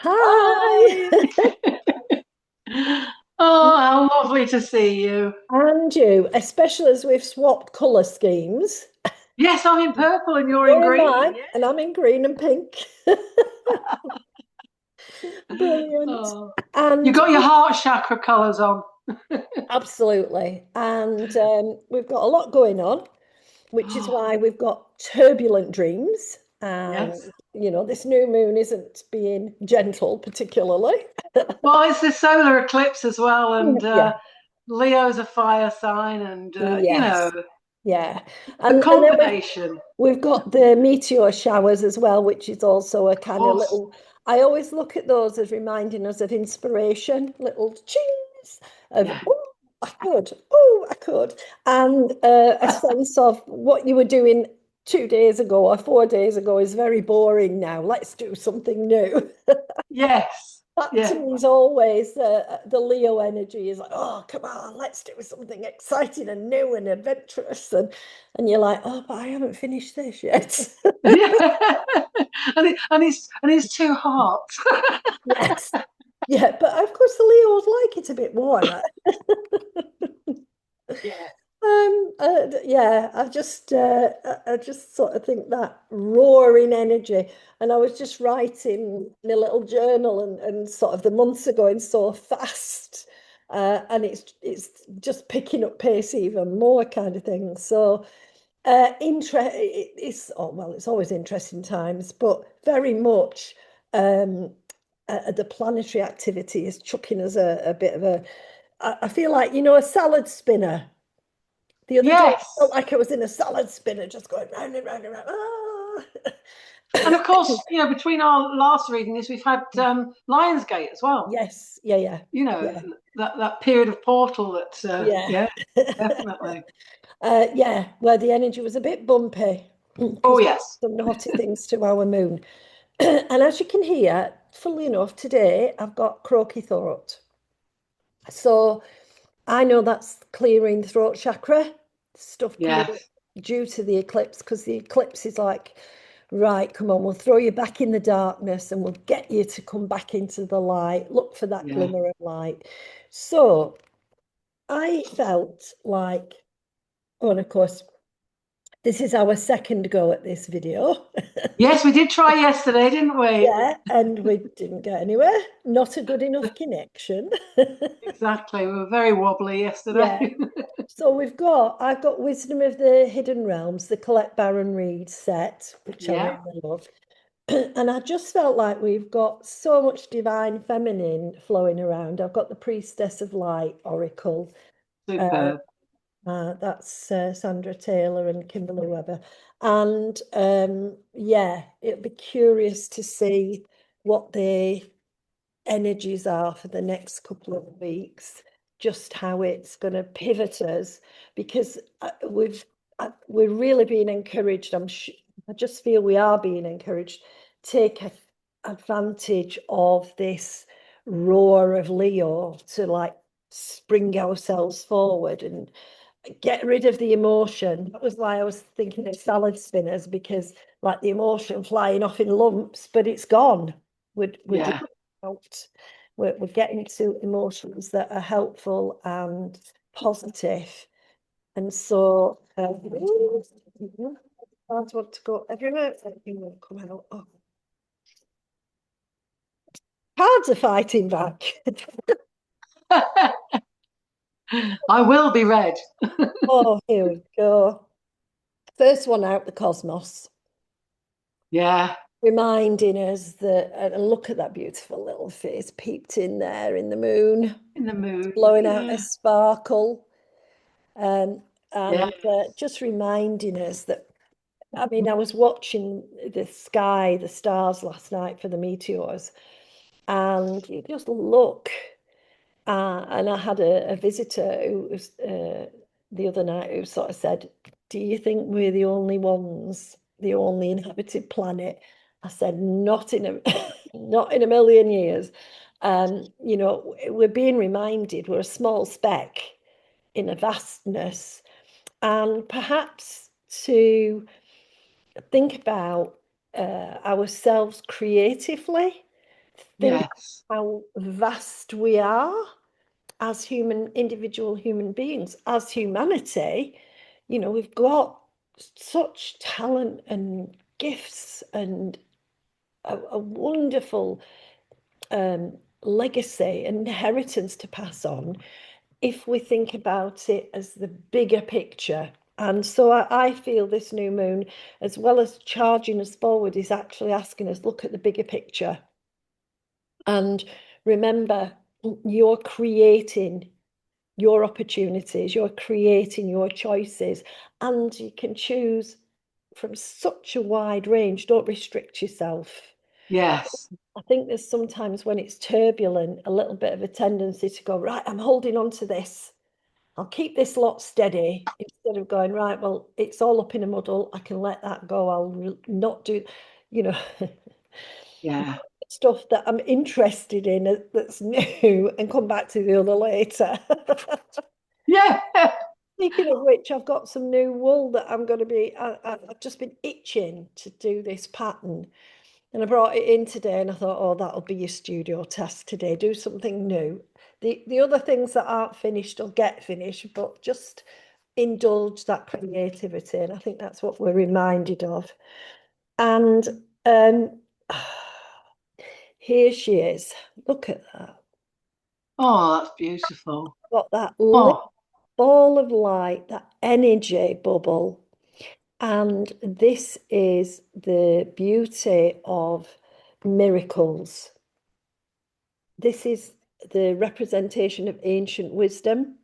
Hi. Hi. Oh, how lovely to see you. And you, especially as we've swapped colour schemes. Yes, I'm in purple and you're in You're in green. mine, Yeah. and I'm in green and pink. Brilliant. Oh, you And got your heart chakra colours on. absolutely. And we've got a lot going on, which is Oh, why we've got turbulent dreams. yes. And, this new moon isn't being gentle, particularly. Well, it's the solar eclipse as well, and Yeah. Leo's a fire sign, and Yes. Yeah. the And then combination. we've got the meteor showers as well, which is also a Of kind of course. little. I always look at those as reminding us of inspiration, little chings of, Yeah. I could, and a sense of what you were doing 2 days ago or 4 days ago is very boring now. Let's do something new. Yes. That to Yeah. me is always the Leo energy is like, oh, come on, let's do something exciting and new and adventurous. And you're like, oh, but I haven't finished this yet. Yeah. And it's too hot. Yes. Yeah, but of course the Leos like it a bit warmer. Yeah. Yeah, I just sort of think that roaring energy. And I was just writing in a little journal, and sort of the months are going so fast. And it's just picking up pace even more kind of thing. So it's oh well, it's always interesting times, but very much um the planetary activity is chucking us a bit of a I feel like, a salad spinner. The other day, I felt Yes. like I was in a salad spinner, just going round and round and round. Ah! And of course, between our last reading this, we've had Lionsgate as well. Yes, yeah, yeah, You know, yeah, that period of portal that, yeah. yeah, definitely. Yeah, where the energy was a bit bumpy Oh, because we yes. had some naughty things to our moon. And as you can hear, funnily enough, today I've got croaky throat. So I know that's clearing the throat chakra, stuff coming up Yes. due to the eclipse, because the eclipse is like, right, come on, we'll throw you back in the darkness and we'll get you to come back into the light. Look for that Yeah. glimmer of light. So I felt like, oh, and of course, this is our second go at this video. Yes, we did try yesterday, didn't we? Yeah, and we didn't get anywhere. Not a good enough connection. Exactly. We were very wobbly Yeah. yesterday. So I've got Wisdom of the Hidden Realms, the Colette Baron Reed set, which I Yeah. really love. And I just felt like we've got so much divine feminine flowing around. I've got the Priestess of Light Oracle. Uh, Superb. that's Sandra Taylor and Kimberly Webber. And yeah, it'd be curious to see what the energies are for the next couple of weeks, just how it's going to pivot us, because we're really being encouraged. I just feel we are being encouraged. Take advantage of this roar of Leo to like spring ourselves forward and get rid of the emotion. That was why I was thinking of salad spinners, because like the emotion flying off in lumps, but it's gone. We're Yeah. out. We're getting to emotions that are helpful and positive. And so I want to go everywhere. Everyone come out. Oh, cards are fighting back. I will be red. Oh, here we go. First one out, the cosmos, Yeah. reminding us that, and look at that beautiful little face peeped in there in the moon, In the moon. blowing out a Yeah. sparkle. Um, Yeah. and just reminding us that, I mean, I was watching the sky, the stars last night for the meteors, and you just look. And I had a visitor who was the other night who sort of said, do you think we're the only ones, the only inhabited planet? I said, not in a not in a million years. We're being reminded we're a small speck in a vastness, and perhaps to think about ourselves creatively, Think Yes. how vast we are as individual human beings, as humanity. We've got such talent and gifts and a wonderful legacy and inheritance to pass on if we think about it as the bigger picture. And so I feel this new moon, as well as charging us forward, is actually asking us, look at the bigger picture. And remember, you're creating your opportunities, you're creating your choices, and you can choose from such a wide range. Don't restrict yourself. Yes. I think there's sometimes when it's turbulent, a little bit of a tendency to go, right, I'm holding on to this. I'll keep this lot steady instead of going, right, well, it's all up in a muddle. I can let that go. I'll not do, you know, Yeah. stuff that I'm interested in that's new and come back to the other later. Yeah. Speaking of which, I've got some new wool that I'm going to I've just been itching to do this pattern. And I brought it in today and I thought, oh, that'll be your studio task today. Do something new. The other things that aren't finished will get finished, but just indulge that creativity. And I think that's what we're reminded of. And here she is. Look at that. Oh, that's beautiful. Got that little Oh, ball of light, that energy bubble. And this is the beauty of miracles. This is the representation of ancient wisdom.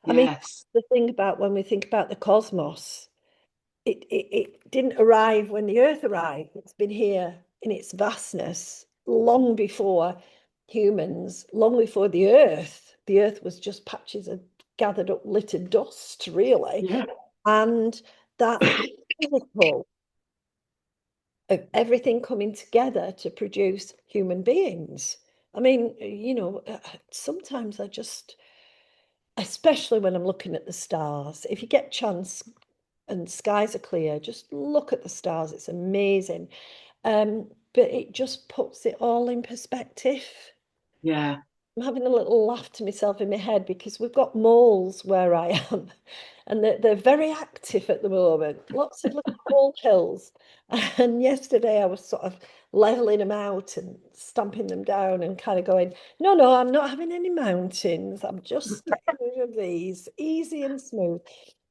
I mean, yes. the thing about when we think about the cosmos, it didn't arrive when the Earth arrived. It's been here in its vastness long before humans, long before the Earth. The Earth was just patches of gathered up littered dust, really. Yeah. And that miracle of everything coming together to produce human beings. I mean, sometimes I just, especially when I'm looking at the stars, if you get a chance and skies are clear, just look at the stars. It's amazing. But it just puts it all in perspective. Yeah. I'm having a little laugh to myself in my head because we've got moles where I am, and they're very active at the moment. Lots of little mole hills. And yesterday I was sort of leveling them out and stamping them down and kind of going, no, no, I'm not having any mountains. I'm just getting rid of these, easy and smooth.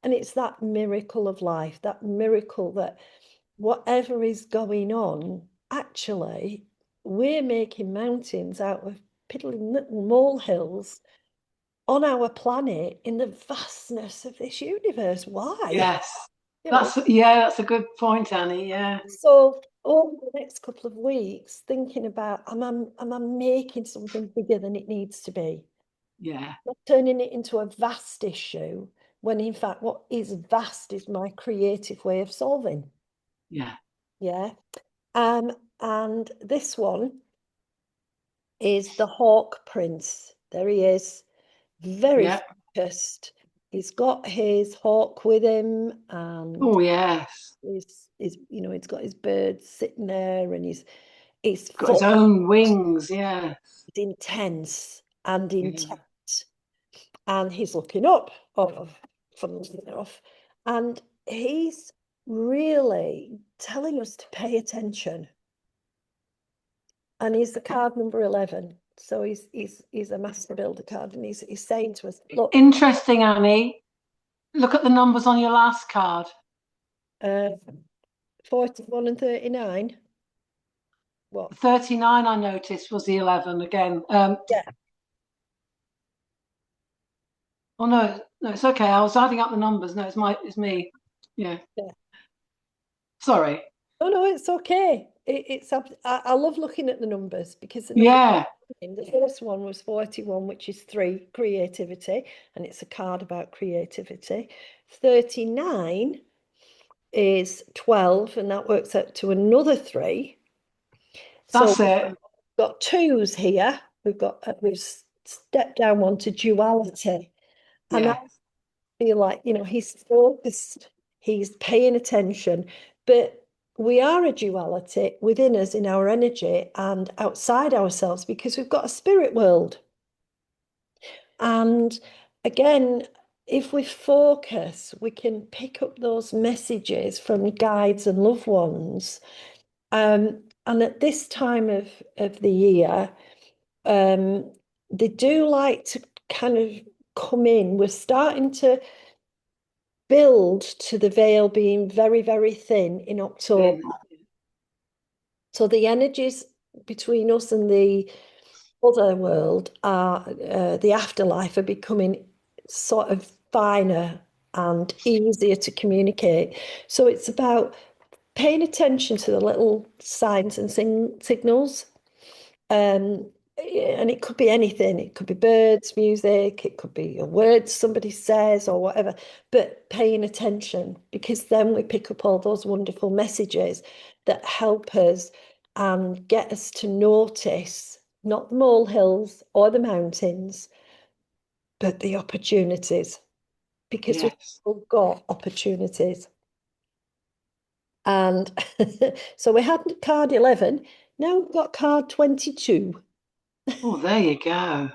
And it's that miracle of life, that miracle that whatever is going on, actually, we're making mountains out of piddling little molehills on our planet in the vastness of this universe. Why? Yes. You know, That's a good point, Annie. Yeah. so over the next couple of weeks, thinking about am I making something bigger than it needs to be? Yeah. Not turning it into a vast issue when in fact what is vast is my creative way of solving. Yeah. Yeah. Um, and this one is the Hawk Prince. There he is, very Yeah. focused. He's got his hawk with him, and Oh, yes. he's got his bird sitting there, and he's Got his full, own wings. Yeah. intense and Yeah. intent, and he's looking up, funnily enough, and he's really telling us to pay attention. And he's the card number 11. So he's a master builder card, and he's saying to us, look, Interesting, Annie. Look at the numbers on your last card. uh, 41 and 39. What? 39, I noticed, was the 11 again. Yeah, Oh, no, no, it's okay. I was adding up the numbers. No, it's me. Yeah. yeah. Sorry. Oh no, it's okay. I love looking at the numbers because the numbers. Yeah. The first one was 41, which is 3, creativity, and it's a card about creativity. 39 is 12, and that works out to another 3. So That's it. got twos here. We've stepped down one to duality, and I Yeah. feel like he's focused, he's paying attention, but we are a duality within us in our energy and outside ourselves because we've got a spirit world. And again, if we focus, we can pick up those messages from guides and loved ones. And at this time of the year, they do like to kind of come in. We're starting to build to the veil being very, very thin in October. Then, So the energies between us and the other world are the afterlife are becoming sort of finer and easier to communicate. So it's about paying attention to the little signs and signals. Um, and it could be anything. It could be birds, music, it could be a word somebody says or whatever, but paying attention because then we pick up all those wonderful messages that help us and get us to notice not the molehills or the mountains, but the opportunities because we've yes. all got opportunities. And so we had card 11, now we've got card 22. Oh, there you go.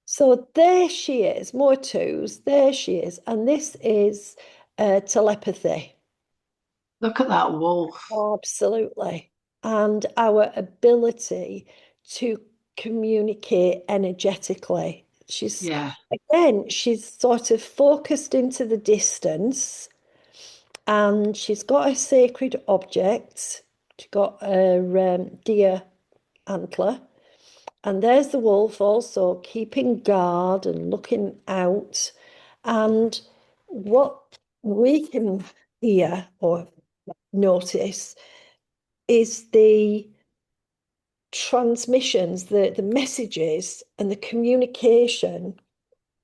So there she is, more twos, there she is. And this is telepathy. Look at that wolf. Absolutely. And our ability to communicate energetically. She's, Yeah, again, she's sort of focused into the distance and she's got a sacred object. She's got a deer antler. And there's the wolf also keeping guard and looking out. And what we can hear or notice is the transmissions, the messages and the communication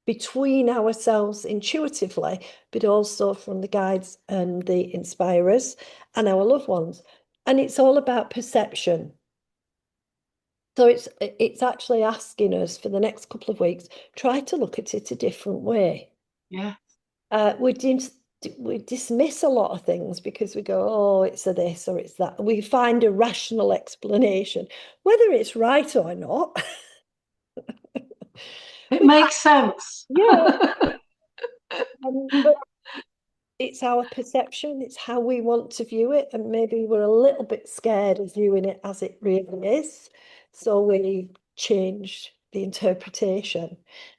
between ourselves intuitively, but also from the guides and the inspirers and our loved ones. And it's all about perception. So it's actually asking us for the next couple of weeks, try to look at it a different way. yeah. We dismiss a lot of things because we go, oh, it's a this or it's that. We find a rational explanation, whether it's right or not. It We, makes sense. yeah, but it's our perception, it's how we want to view it, and maybe we're a little bit scared of viewing it as it really is. So we change the interpretation.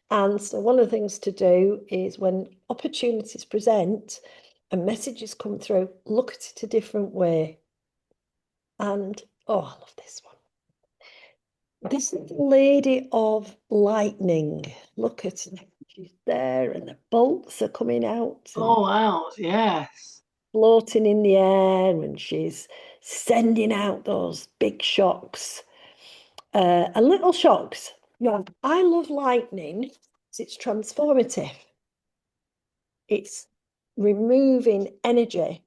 And so one of the things to do is when opportunities present and messages come through, look at it a different way. And oh, I love this one. This lady of lightning. Look at her. She's there, and the bolts are coming out and Oh, wow. Yes. floating in the air, and she's sending out those big shocks and little shocks. Yeah, I love lightning. It's transformative. It's removing energy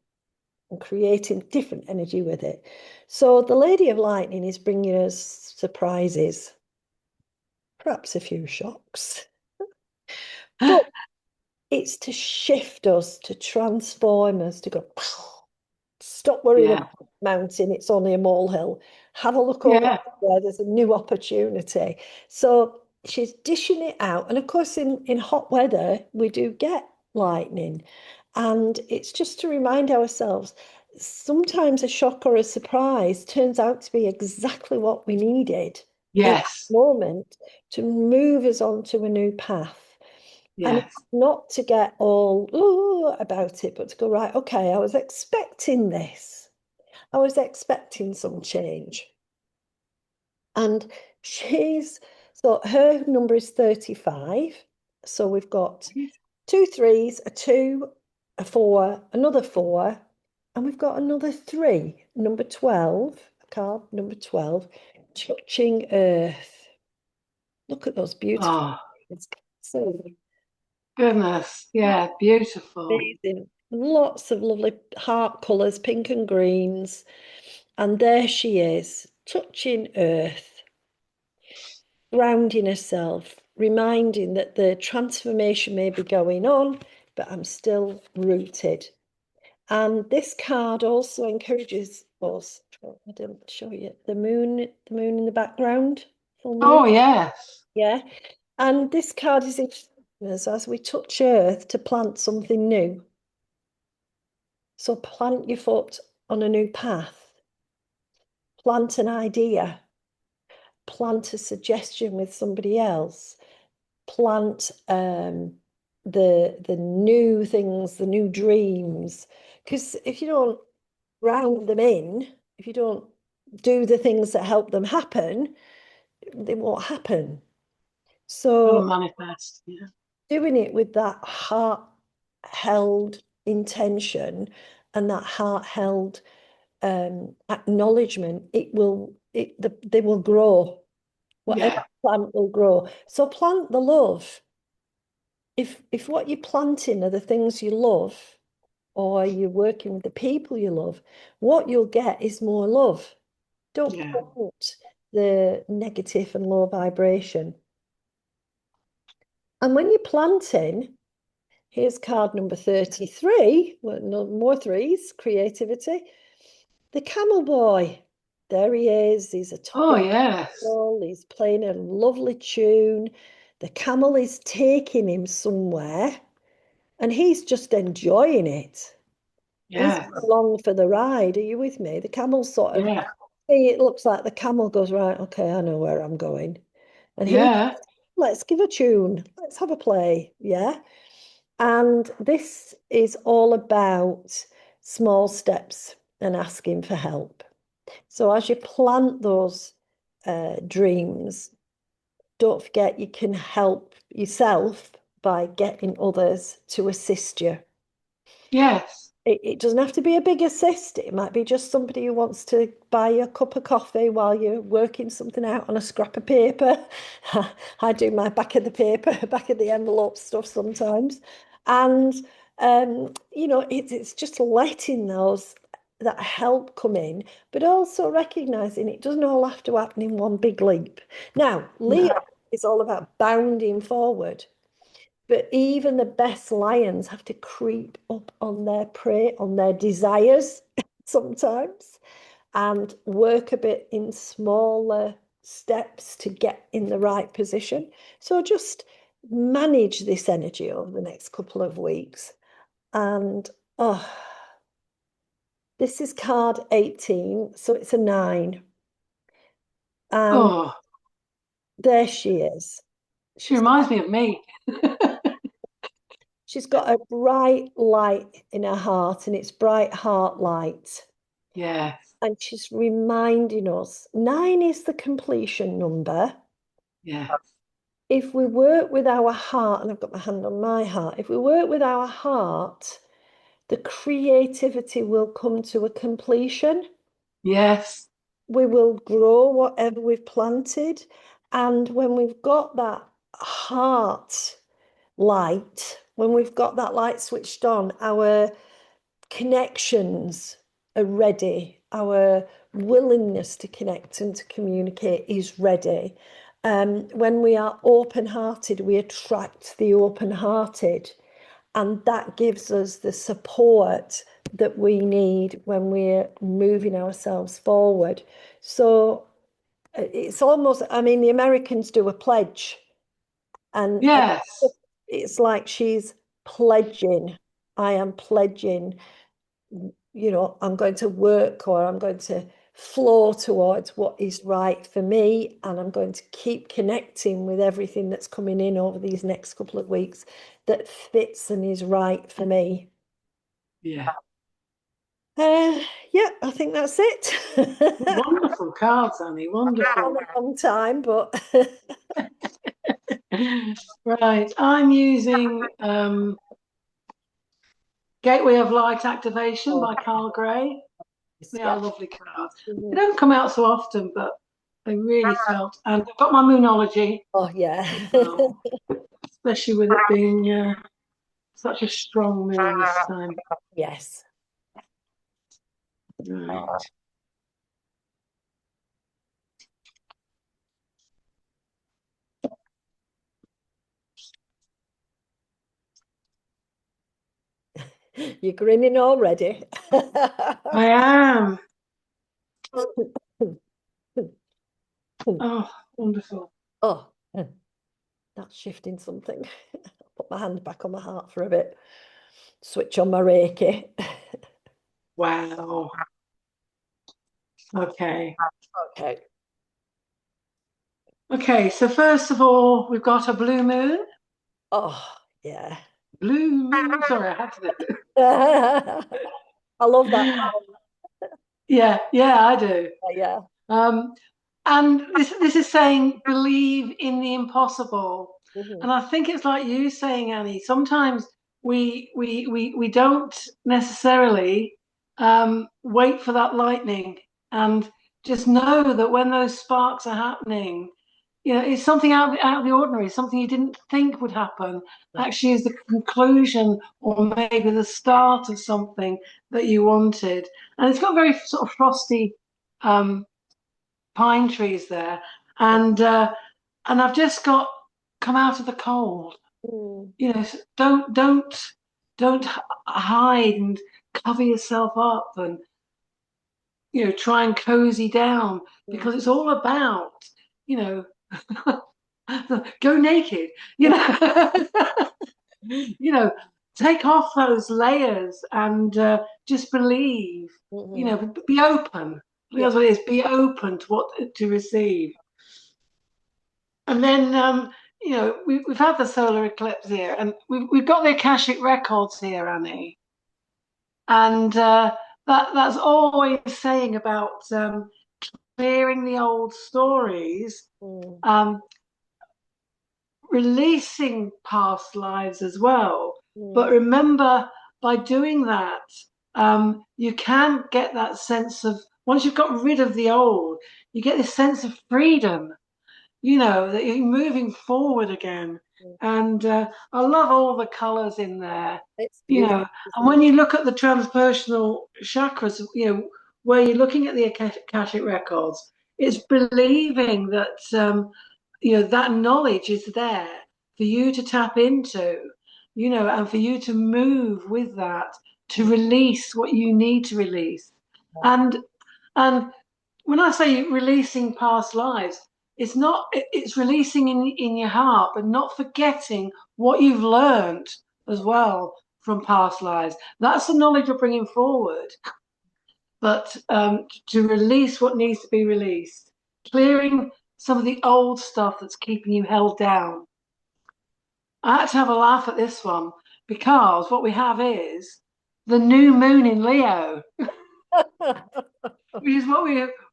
and creating different energy with it. So the Lady of Lightning is bringing us surprises, perhaps a few shocks, but it's to shift us, to transform us, to go, stop worrying Yeah, about the mountain, it's only a molehill. Have a look over yeah, there, there's a new opportunity. So she's dishing it out. And of course, in hot weather, we do get lightning. And it's just to remind ourselves, sometimes a shock or a surprise turns out to be exactly what we needed in that yes, moment to move us onto a new path. And yes, it's not to get all ooh, about it, but to go, right, okay, I was expecting this. I was expecting some change. And so her number is 35. So we've got two threes, a two, a four, another four, and we've got another three, number 12, card number 12, touching earth. Look at those beautiful. oh, It's so goodness. Yeah, beautiful. amazing. Lots of lovely heart colours, pink and greens. And there she is, touching earth, grounding herself, reminding that the transformation may be going on, but I'm still rooted. And this card also encourages us. Oh, I didn't show you the moon in the background, full moon. Oh, yes. Yeah. And this card is instructing us as we touch earth to plant something new. So plant your foot on a new path, plant an idea, plant a suggestion with somebody else, plant the new things, the new dreams. Because if you don't ground them in, if you don't do the things that help them happen, they won't happen. Gonna So manifest. Yeah. doing it with that heart held intention and that heart held acknowledgement, they will grow. Whatever Yeah. plant will grow. So plant the love. If what you're planting are the things you love, or you're working with the people you love, what you'll get is more love. Don't Yeah. plant the negative and low vibration. And when you're planting, here's card number 33. Well, no more threes, creativity. The camel boy. There he is. He's atop Oh, his yes. camel. He's playing a lovely tune. The camel is taking him somewhere and he's just enjoying it. He's Yes. along for the ride. Are you with me? The camel sort of, Yeah. it looks like the camel goes, right, okay, I know where I'm going. And he, Yeah. let's give a tune. Let's have a play. Yeah. And this is all about small steps and asking for help. So as you plant those dreams, don't forget you can help yourself by getting others to assist you. Yes. It doesn't have to be a big assist. It might be just somebody who wants to buy you a cup of coffee while you're working something out on a scrap of paper. I do my back of the paper, back of the envelope stuff sometimes. And it's just letting those that help come in, but also recognizing it doesn't all have to happen in one big leap. Now, Leo No. is all about bounding forward. But even the best lions have to creep up on their prey, on their desires sometimes, and work a bit in smaller steps to get in the right position. So just manage this energy over the next couple of weeks. And oh, this is card 18, so it's a 9. And Oh, there she is. she She's reminds me of me. she's got a bright light in her heart, and it's bright heart light. Yes. And she's reminding us 9 is the completion number. Yes. If we work with our heart, and I've got my hand on my heart, if we work with our heart, the creativity will come to a completion. Yes. We will grow whatever we've planted. And when we've got that heart light, when we've got that light switched on, our connections are ready. Our willingness to connect and to communicate is ready. When we are open-hearted, we attract the open-hearted, and that gives us the support that we need when we're moving ourselves forward. So it's almost, I mean, the Americans do a pledge, and Yes. it's like she's pledging. I am pledging, I'm going to work, or I'm going to flow towards what is right for me. And I'm going to keep connecting with everything that's coming in over these next couple of weeks that fits and is right for me. Yeah. Uh, yeah, I think that's it. Wonderful cards, Annie. Wonderful. A long time, but Right. I'm using Gateway of Light Activation oh, by Carl Gray. They are yeah. lovely cards. They Mhm. don't come out so often, but they really felt. And I've got my Moonology Oh, yeah. as well, especially with it being such a strong moon this time. Yes. Right. You're grinning already. I am. Oh, wonderful. Oh, that's shifting something. Put my hand back on my heart for a bit. Switch on my Reiki. Wow. Okay. Okay. Okay, so first of all, we've got a blue moon. Oh, yeah. Blue moon. Sorry, I had to do it. I love that. Yeah, yeah, I do. Yeah. Um, and this is saying believe in the impossible. Mhm. And I think it's like you saying, Annie, sometimes we don't necessarily wait for that lightning and just know that when those sparks are happening, you know, it's something out of the ordinary, something you didn't think would happen, Yeah. actually is the conclusion or maybe the start of something that you wanted. And it's got very sort of frosty pine trees there, and I've just got come out of the cold. Mm, You know, don't hide and cover yourself up and try and cozy down mm. because it's all about you know go naked. You know, you know, take off those layers and just believe. You Mhm. know, be open. Yeah. That's what it is. Be open to what to receive. And then, we've had the solar eclipse here, and we've got the Akashic records here, Annie, and that's always saying about clearing the old stories, Mm, um, releasing past lives as well. But mm, remember, by doing that, you can get that sense of once you've got rid of the old, you get this sense of freedom, that you're moving forward again. mm. And I love all the colors in there, It's you beautiful, know. And isn't when it? you look at the transpersonal chakras, where you're looking at the Akashic records, it's believing that, that knowledge is there for you to tap into, and for you to move with that, to release what you need to release. And, and when I say releasing past lives, it's releasing in your heart, but not forgetting what you've learned as well from past lives. That's the knowledge you're bringing forward, but to release what needs to be released, clearing some of the old stuff that's keeping you held down. I had to have a laugh at this one because what we have is the new moon in Leo, which is what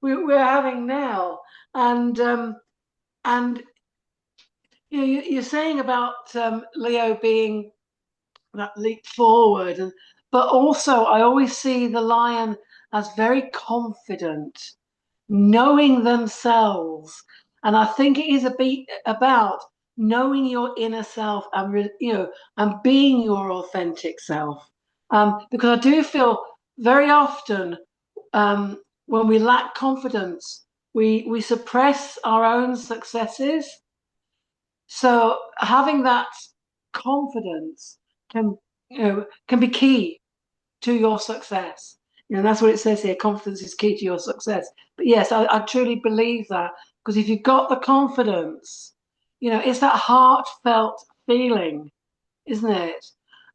we're having now, and and you're saying about Leo being that leap forward, but also I always see the lion as very confident, knowing themselves, and I think it is a bit about knowing your inner self and and being your authentic self, because I do feel very often when we lack confidence, we suppress our own successes, so having that confidence can be key to your success. That's what it says here. Confidence is key to your success. But yes, I truly believe that, because if you've got the confidence, it's that heartfelt feeling, isn't it?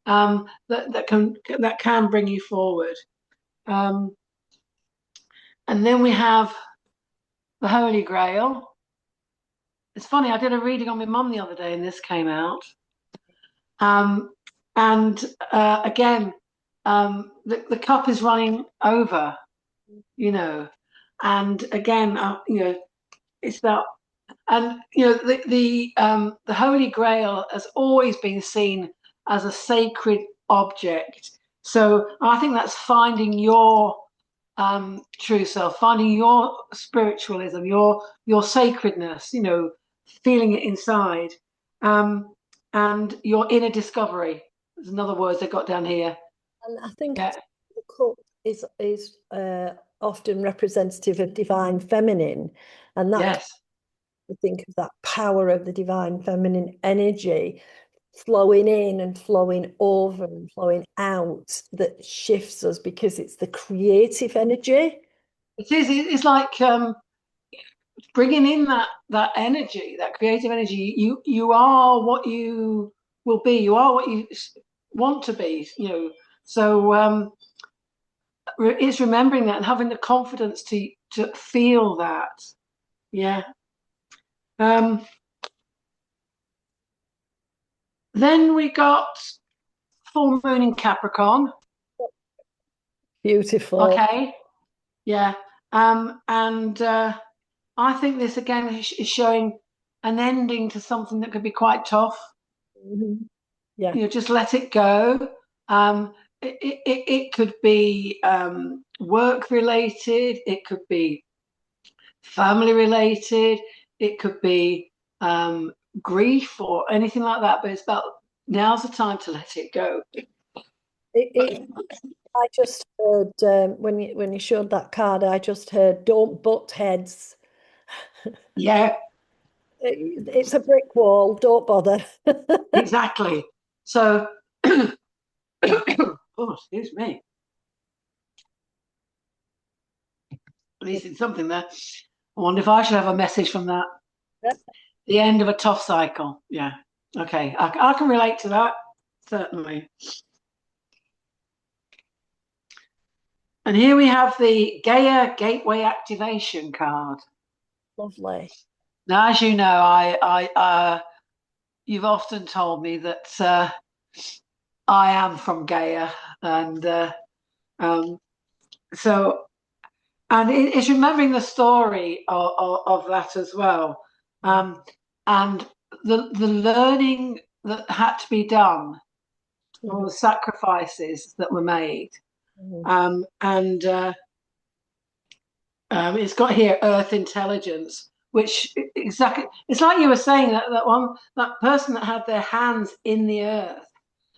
That can bring you forward. Um, and then we have the Holy Grail. It's funny. I did a reading on my mum the other day, and this came out. Um, and again, the cup is running over, you know. And again, it's that, and the Holy Grail has always been seen as a sacred object. So I think that's finding your true self, finding your spiritualism, your sacredness, feeling it inside, um, and your inner discovery. There's another word they got down here. And I think Yeah. the cup is often representative of divine feminine, and that Yes. I think of that power of the divine feminine energy flowing in and flowing over and flowing out that shifts us because it's the creative energy. It is. It's like bringing in that energy, that creative energy. You are what you will be. You are what you want to be. So it's remembering that and having the confidence to feel that. Yeah. Um, then we got full moon in Capricorn. Beautiful. Okay. Yeah. And I think this again is showing an ending to something that could be quite tough. Mhm. Yeah. Just let it go. It could be work related, it could be family related, it could be grief or anything like that. But it's about now's the time to let it go. It, I just heard when you showed that card, I just heard don't butt heads. Yeah, It's a brick wall, don't bother. exactly. So, oh, excuse me. At least it's something there. I wonder if I should have a message from that. The end of a tough cycle. Yeah. Okay. I can relate to that. Certainly. And here we have the Gaia Gateway Activation card. Lovely. Now, as you know, you've often told me that I am from Gaia, and um, so, and it's remembering the story of that as well, and the learning that had to be done, all Mhm. the sacrifices that were made, Mhm. and it's got here Earth intelligence, which exactly it's like you were saying that person that had their hands in the earth.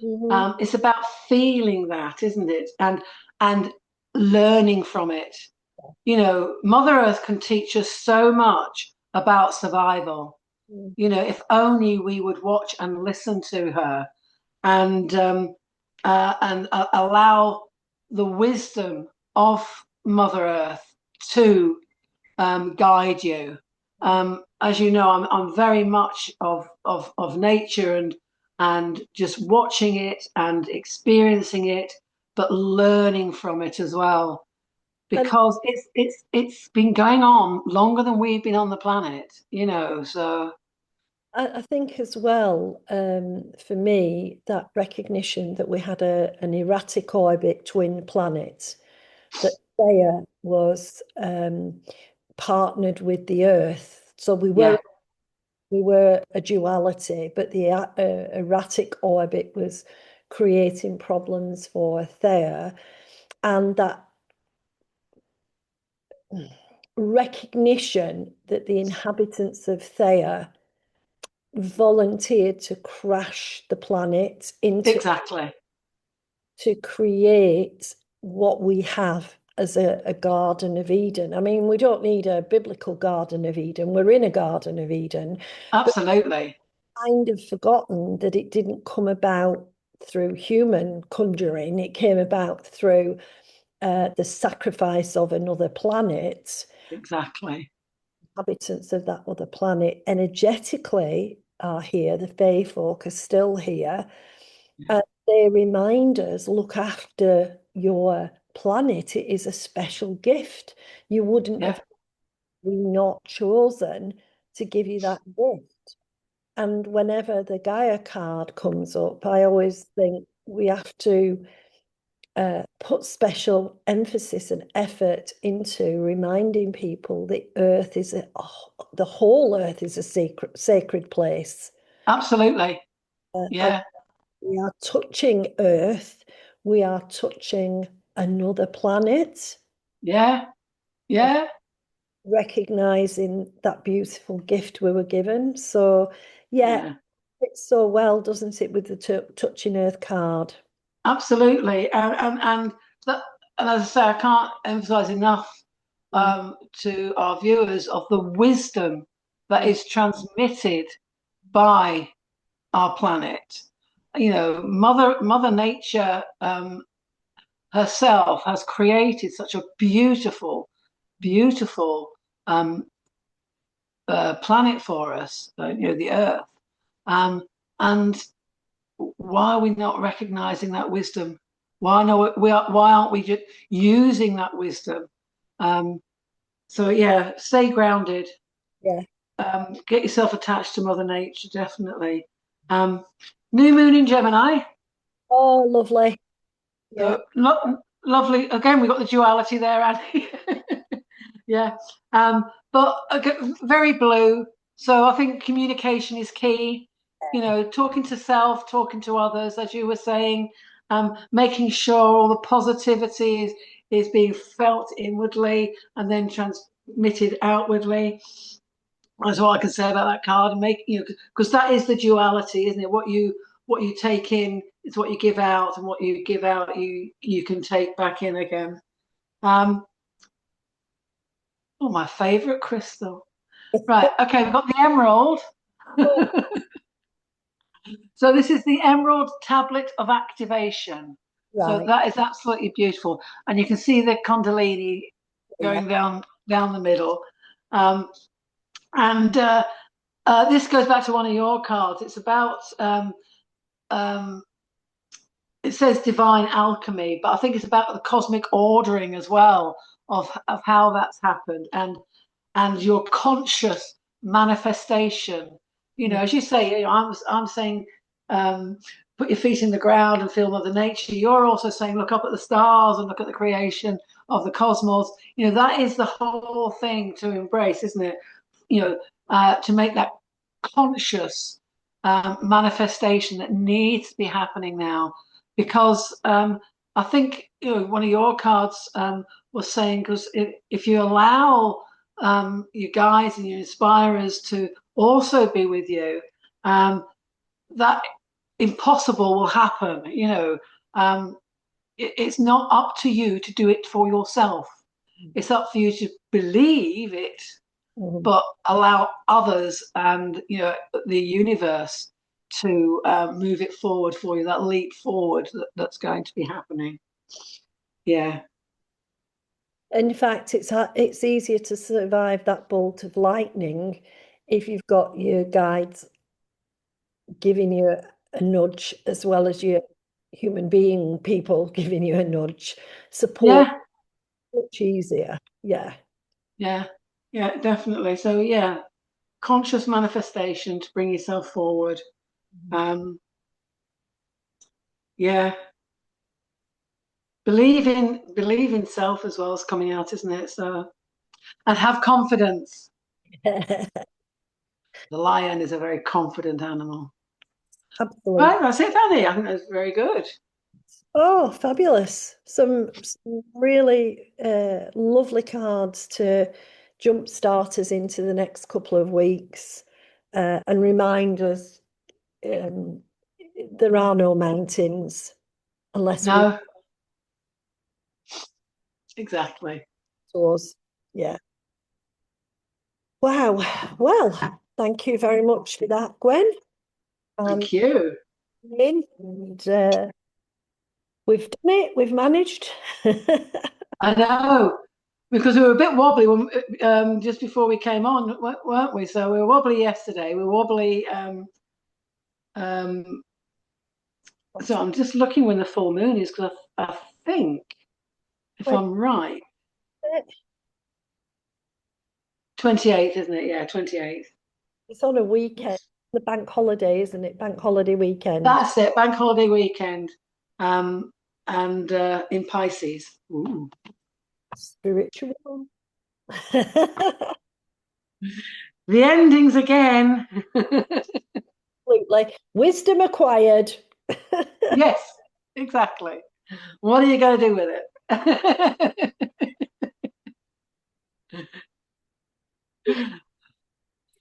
Mhm. It's about feeling that, isn't it? And learning from it. Mother Earth can teach us so much about survival. Mhm. If only we would watch and listen to her, and allow the wisdom of Mother Earth to guide you. As you know, I'm very much of nature and just watching it and experiencing it, but learning from it as well, And because it's been going on longer than we've been on the planet. So I think as well, for me, that recognition that we had an erratic orbit twin planet, that Gaia was partnered with the Earth. So yeah, we were a duality, but the erratic orbit was creating problems for Thea, and that recognition that the inhabitants of Thea volunteered to crash the planet into exactly, to create what we have as a Garden of Eden. I mean, we don't need a biblical Garden of Eden. We're in a Garden of Eden, but absolutely, kind of forgotten that it didn't come about through human conjuring. It came about through the sacrifice of another planet. exactly, Inhabitants of that other planet energetically are here. The Fae folk are still here. yeah, And they remind us, look after your planet. It is a special gift. You wouldn't yeah, have we not chosen to give you that gift. And whenever the Gaia card comes up, I always think we have to put special emphasis and effort into reminding people the earth is the whole earth is a sacred place. absolutely, And yeah, we are touching earth, we are touching another planet, yeah, yeah, recognizing that beautiful gift we were given. So, yeah, yeah. it's so well, doesn't it, with the touching earth card? Absolutely, and that, and as I say, I can't emphasize enough Mm, to our viewers of the wisdom that mm, is transmitted by our planet. Mother Nature herself has created such a beautiful, beautiful um, planet for us, the Earth. Um, and why are we not recognizing that wisdom? Why aren't we just using that wisdom? So yeah, stay grounded. Yeah. Get yourself attached to Mother Nature, definitely. Um, New moon in Gemini. Oh, lovely. Yeah. So lovely. Again, we got the duality there, Annie. Yeah. But very blue. So I think communication is key. Talking to self, talking to others, as you were saying, making sure all the positivity is being felt inwardly and then transmitted outwardly. That's all I can say about that card. And because that is the duality, isn't it? What you take in is what you give out, and what you give out, you can take back in again. Um, oh, my favorite crystal. Right. Okay, we've got the emerald. Oh, So this is the emerald tablet of activation. So right. that is absolutely beautiful, and you can see the kundalini Yeah. going down the middle. Um, and this goes back to one of your cards. It's about um, it says divine alchemy, but I think it's about the cosmic ordering as well of how that's happened, and your conscious manifestation. Mm. As you say, I'm saying, put your feet in the ground and feel Mother Nature. You're also saying, look up at the stars and look at the creation of the cosmos. That is the whole thing to embrace, isn't it? To make that conscious manifestation that needs to be happening now, because I think one of your cards was saying, because if you allow your guides and your inspirers to also be with you, that impossible will happen. It's not up to you to do it for yourself. It's up for you to believe it, Mhm. but allow others and the universe to move it forward for you. That leap forward that's going to be happening. Yeah, In fact, it's easier to survive that bolt of lightning if you've got your guides giving you a nudge as well as your human being people giving you a nudge. Support yeah, much easier. Yeah. yeah, yeah, definitely. So yeah, conscious manifestation to bring yourself forward. Um, yeah, believe in self as well as coming out, isn't it? So, and have confidence. The lion is a very confident animal. Absolutely. Right, that's it, Annie. I think that's very good. Oh, fabulous. Some really lovely cards to jump starters into the next couple of weeks and remind us um, there are no mountains unless we No, exactly. source. Yeah. Wow. Well, thank you very much for that, Gwen. Um, Thank you. and we've done it. We've managed. I know, because we were a bit wobbly just before we came on, weren't we? So we were wobbly yesterday. We were wobbly. Um, so I'm just looking when the full moon is, because I think, if I'm right, 28th, isn't it? Yeah, 28th. It's on a weekend, the bank holiday, isn't it? Bank holiday weekend. That's it. Bank holiday weekend, um, and in Pisces. Ooh. Spiritual. The endings again. Absolutely. Wisdom acquired. Yes, exactly. What are you going to do with it?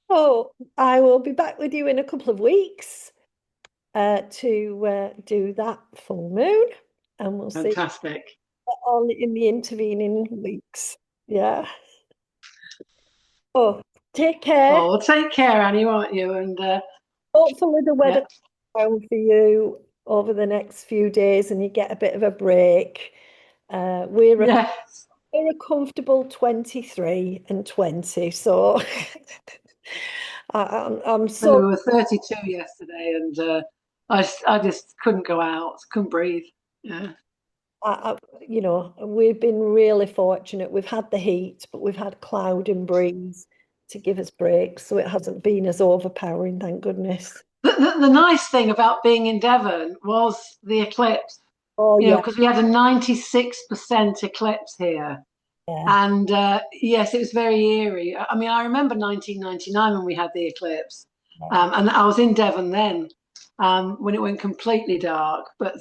Oh, I will be back with you in a couple of weeks to do that full moon, and we'll see Fantastic. on in the intervening weeks. Yeah. Oh, take care. Oh, well, take care, Annie, won't you? And Hopefully the yeah, weather down for you over the next few days and you get a bit of a break. Uh, we're a Yes. we're a comfortable 23 and 20, so I'm And we so were 32 yesterday, and I just couldn't go out, couldn't breathe. Yeah. I, we've been really fortunate. We've had the heat, but we've had cloud and breeze to give us breaks, so it hasn't been as overpowering, thank goodness. The nice thing about being in Devon was the eclipse, Oh yeah, because we had a 96% eclipse here. yeah, And yes, it was very eerie. I mean, I remember 1999 when we had the eclipse, yeah. and I was in Devon then when it went completely dark. But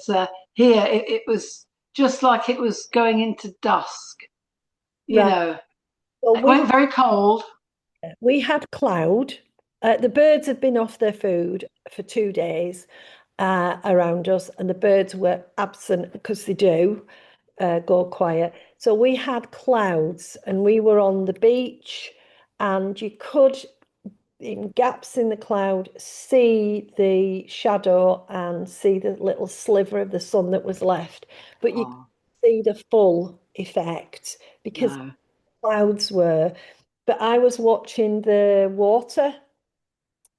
here, it was just like it was going into dusk. You Right. know, Well, it went very cold. we had cloud. The birds have been off their food for 2 days around us, and the birds were absent because they do go quiet. So we had clouds, and we were on the beach, and you could, in gaps in the cloud, see the shadow and see the little sliver of the sun that was left, but you could Oh see the full effect because no! clouds were. But I was watching the water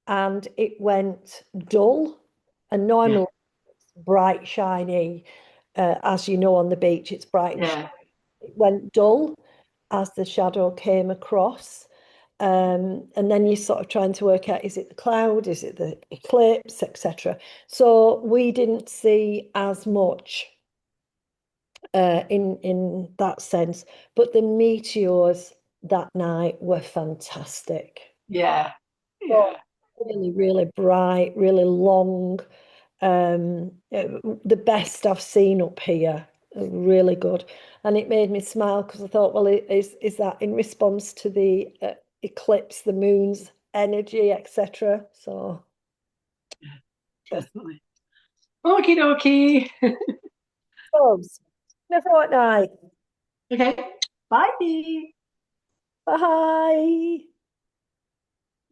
and it went dull. And Yeah, normally it's bright, shiny. As you know, on the beach, it's bright and shiny. yeah. It went dull as the shadow came across. And then you're sort of trying to work out, is it the cloud, is it the eclipse, etc. So we didn't see as much in that sense, but the meteors that night were fantastic. Yeah, Oh, yeah. really, really bright, really long. The best I've seen up here. Really good. And it made me smile because I thought, well, is that in response to the eclipse, the moon's energy, etc. So, just Definitely. Okie dokie. close. In a fortnight. Okay. Bye. Bye.